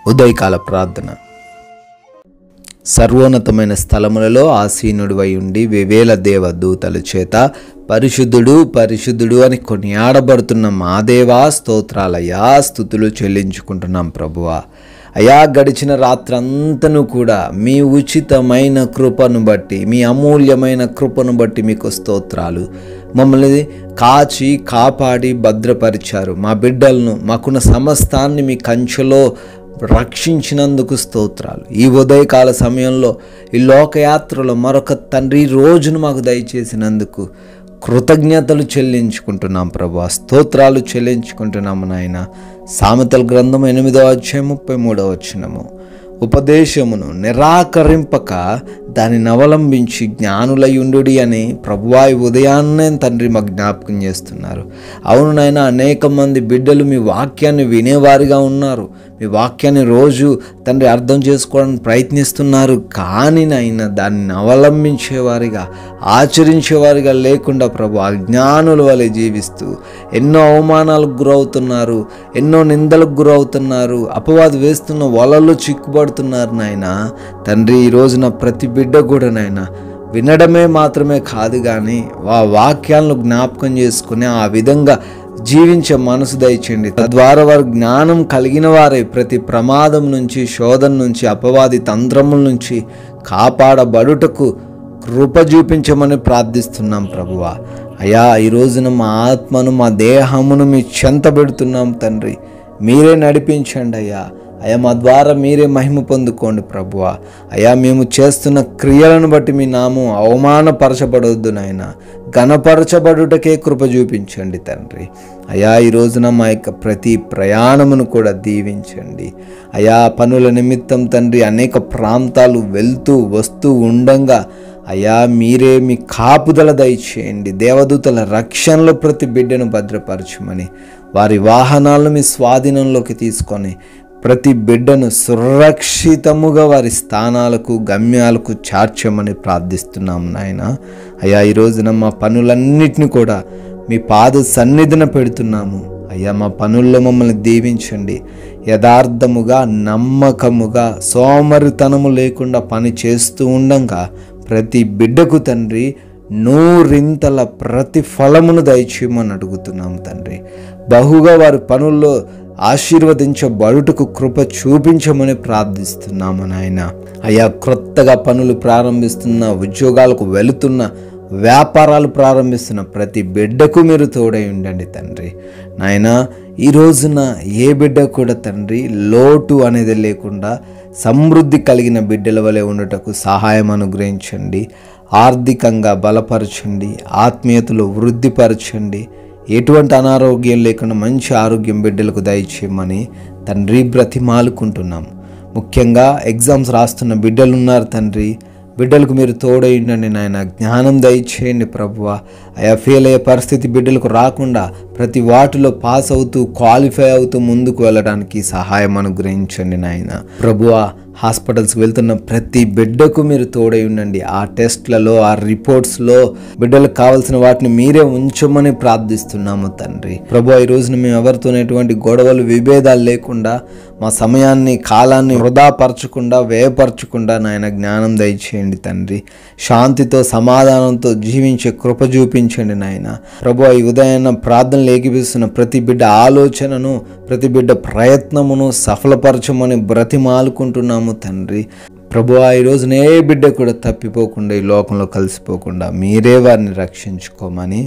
ఉదయకాల ప్రార్థన. సర్వోన్నతమైన స్థలములలో ఆసీనుడివై ఉండి వేవేల దేవదూతల చేత పరిశుద్ధుడు పరిశుద్ధుడు అని కొనియాడబడుతున్న మా దేవా స్తోత్రాలయ్యా, స్తుతులు చెల్లించుకుంటున్నాం ప్రభువా. అయా, గడిచిన రాత్రంతను కూడా మీ ఉచితమైన కృపను బట్టి, మీ అమూల్యమైన కృపను బట్టి మీకు స్తోత్రాలు. మమ్మల్ని కాచి కాపాడి భద్రపరిచారు. మా బిడ్డలను, మాకున్న సమస్తాన్ని మీ కంచెలో రక్షించినందుకు స్తోత్రాలు. ఈ ఉదయకాల సమయంలో ఈ లోకయాత్రలో మరొక తండ్రి రోజును మాకు దయచేసినందుకు కృతజ్ఞతలు చెల్లించుకుంటున్నాం ప్రభువా, స్తోత్రాలు చెల్లించుకుంటున్నాము నాయన. సామెతల గ్రంథం 8వ అధ్యాయం 33వ వచనము, ఉపదేశమును నిరాకరింపక దానిని అవలంబించి జ్ఞానులయుండుడి అని ప్రభువా ఈ ఉదయాన్నే తండ్రి మాకు జ్ఞాపకం చేస్తున్నారు. అవును నాయన, అనేక మంది బిడ్డలు మీ వాక్యాన్ని వినేవారిగా ఉన్నారు. మీ వాక్యాన్ని రోజు తండ్రి అర్థం చేసుకోవడానికి ప్రయత్నిస్తున్నారు. కానీ నాయన దాన్ని అవలంబించేవారిగా, ఆచరించేవారిగా లేకుండా ప్రభు అజ్ఞానుల వలె జీవిస్తూ ఎన్నో అవమానాలకు గురవుతున్నారు, ఎన్నో నిందలకు గురవుతున్నారు, అపవాది వేస్తున్న వలల్లో చిక్కుబడుతున్నారు నాయన. తండ్రి ఈ రోజున ప్రతి బిడ్డ కూడా నాయన వినడమే మాత్రమే కాదు కానీ ఆ వాక్యాలను జ్ఞాపకం చేసుకుని ఆ విధంగా జీవించే మనసు దయచేయండి. తద్వారా వారు జ్ఞానం కలిగిన వారే ప్రతి ప్రమాదం నుంచి, శోధన నుంచి, అపవాది తంత్రముల నుంచి కాపాడబడుటకు కృప చూపించమని ప్రార్థిస్తున్నాం ప్రభువా. అయ్యా, ఈ రోజున మా ఆత్మను, మా దేహమును మీ చెంత పెడుతున్నాం తండ్రి. మీరే నడిపించండి అయ్యా. అయ్యా, మా ద్వారా మీరే మహిమ పొందుకోండి ప్రభువా. అయ్యా, మేము చేస్తున్న క్రియలను బట్టి మీ నామం అవమానపరచబడొద్దు నాయన, ఘనపరచబడుటకే కృప చూపించండి తండ్రి. అయ్యా, ఈ రోజున మా యొక్క ప్రతి ప్రయాణమును కూడా దీవించండి అయ్యా. పనుల నిమిత్తం తండ్రి అనేక ప్రాంతాలు వెళ్తూ వస్తూ ఉండంగా అయ్యా మీరే మీ కాపుదల దయచేయండి. దేవదూతల రక్షణలో ప్రతి బిడ్డను భద్రపరచమని, వారి వాహనాలను మీ స్వాధీనంలోకి తీసుకొని ప్రతి బిడ్డను సురక్షితముగా వారి స్థానాలకు, గమ్యాలకు చేర్చమని ప్రార్థిస్తున్నాము నాయన. అయ్యా, ఈ రోజున మా పనులన్నిటిని కూడా మీ పాద సన్నిధిన పెడుతున్నాము అయ్యా. మా పనుల్లో మమ్మల్ని దీవించండి. యథార్థముగా, నమ్మకముగా, సోమరితనము లేకుండా పని చేస్తూ ఉండంగా ప్రతి బిడ్డకు తండ్రి 100 ప్రతిఫలమును దయచేయమని అడుగుతున్నాము తండ్రి. బహుగా వారి పనుల్లో ఆశీర్వదించబడుటకు కృప చూపించమని ప్రార్థిస్తున్నాము నాయన. అయ్యా, క్రొత్తగా పనులు ప్రారంభిస్తున్న, ఉద్యోగాలకు వెళుతున్న, వ్యాపారాలు ప్రారంభిస్తున్న ప్రతి బిడ్డకు మీరు తోడై ఉండండి తండ్రి. నాయన, ఈ రోజున ఏ బిడ్డ కూడా తండ్రి లోటు అనేది లేకుండా సమృద్ధి కలిగిన బిడ్డల వలె ఉండటకు సహాయం అనుగ్రహించండి. ఆర్థికంగా బలపరచండి, ఆత్మీయతలో వృద్ధిపరచండి. ఎటువంటి అనారోగ్యం లేకుండా మంచి ఆరోగ్యం బిడ్డలకు దయచేయమని తండ్రి బ్రతిమాలుకుంటున్నాం. ముఖ్యంగా ఎగ్జామ్స్ రాస్తున్న బిడ్డలు ఉన్నారు తండ్రి. బిడ్డలకు మీరు తోడై ఉండండి నాయన. జ్ఞానం దయచేయండి ప్రభువా. అయా, ఫెయిల్ అయ్యే పరిస్థితి బిడ్డలకు రాకుండా ప్రతి వాటిలో పాస్ అవుతూ, క్వాలిఫై అవుతూ ముందుకు వెళ్ళడానికి సహాయం అనుగ్రహించండి నాయన. ప్రభువా, హాస్పిటల్స్కి వెళ్తున్న ప్రతి బిడ్డకు మీరు తోడై ఉండండి. ఆ టెస్ట్లలో, ఆ రిపోర్ట్స్లో బిడ్డలకు కావాల్సిన వాటిని మీరే ఉంచమని ప్రార్థిస్తున్నాము తండ్రి. ప్రభువా, ఈ రోజున మేము ఎవరితోనేటువంటి గొడవలు, విభేదాలు లేకుండా, మా సమయాన్ని, కాలాన్ని వృధాపరచకుండా, వ్యయపరచకుండా నాయన జ్ఞానం దయచేయండి తండ్రి. శాంతితో, సమాధానంతో జీవించే కృప చూపించండి నాయన. ప్రభువా, ఈ ఉదయాన్న ప్రార్థనలు ఏకీపిస్తున్న ప్రతి బిడ్డ ఆలోచనను, ప్రతి బిడ్డ ప్రయత్నమును సఫలపరచమని బ్రతిమాలుకుంటున్నాము తండ్రి. ప్రభువా, ఈ రోజున ఏ బిడ్డ కూడా తప్పిపోకుండా, ఈ లోకంలో కలిసిపోకుండా మీరే వారిని రక్షించుకోమని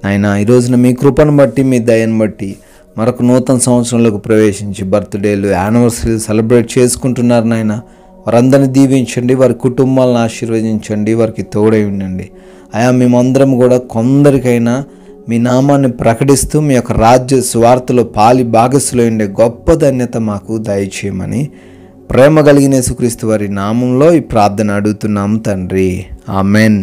నాయన. ఈ రోజున మీ కృపను బట్టి, మీ దయను బట్టి మరొక నూతన సంవత్సరంలోకి ప్రవేశించి బర్త్డేలు, యానివర్సరీలు సెలబ్రేట్ చేసుకుంటున్నారు నాయన. వారందరినీ దీవించండి, వారి కుటుంబాలను ఆశీర్వదించండి, వారికి తోడై ఉండండి అయా. మేమందరం కూడా కొందరికైనా మీ నామాన్ని ప్రకటిస్తూ మీ యొక్క రాజ్య సువార్తలో పాలి భాగస్సులో ఉండే గొప్ప ధన్యత మాకు దయచేయమని ప్రేమ కలిగిన యేసుక్రీస్తు వారి నామంలో ఈ ప్రార్థన అడుగుతున్నాము తండ్రి. ఆమెన్.